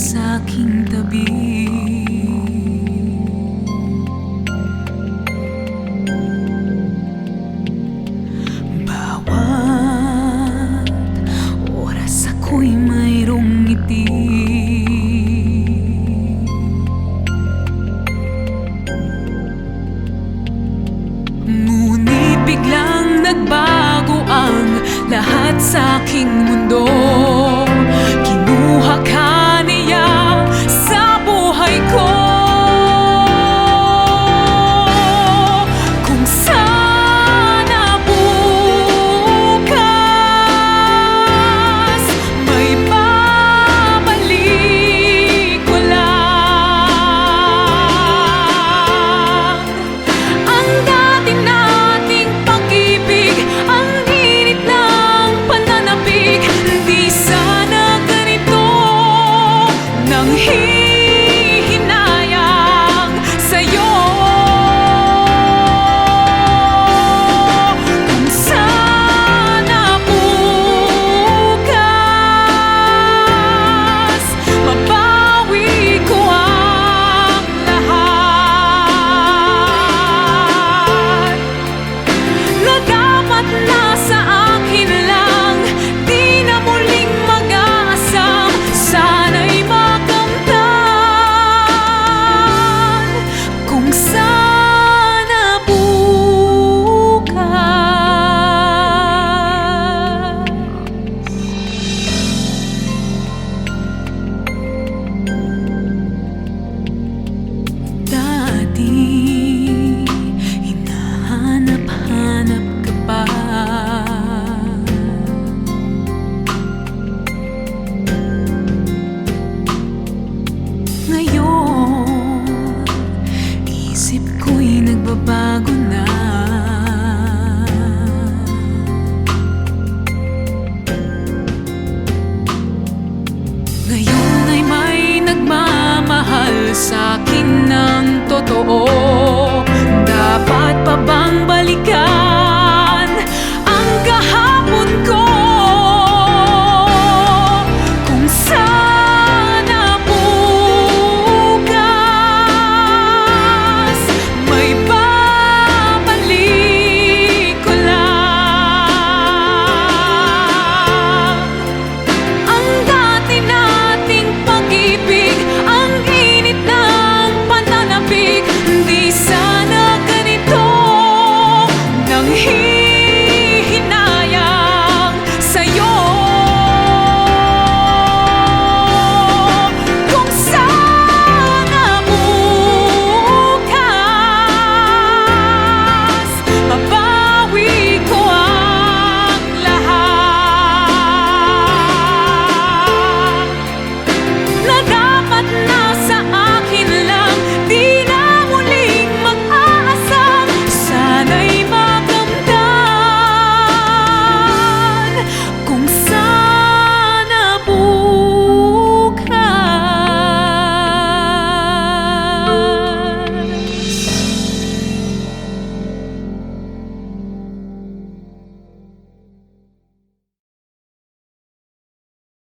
sa'king tabi. Bawat oras ako'y mayroong ngiti. Ngunit biglang nagbago ang lahat sa'king mundo. Kinuha ka niya sa buhay ko. Kung sana bukas may babalik ko lang ang dati nating pag-ibig, ang init ng pananabik. Di sana ganito nang hihinayang sa'yo. Kung sana bukas mabawi ko ang lahat na dapat nasa akin lang, di na muling mag-aasam. Sana'y makamtan kung sana bukas. Dati hinahanap-hanap ka pa. Ngayon, isip ko'y nagbabago na. Ngayon ay may nagmamahal sa'kin ng totoo. Dapat pa bang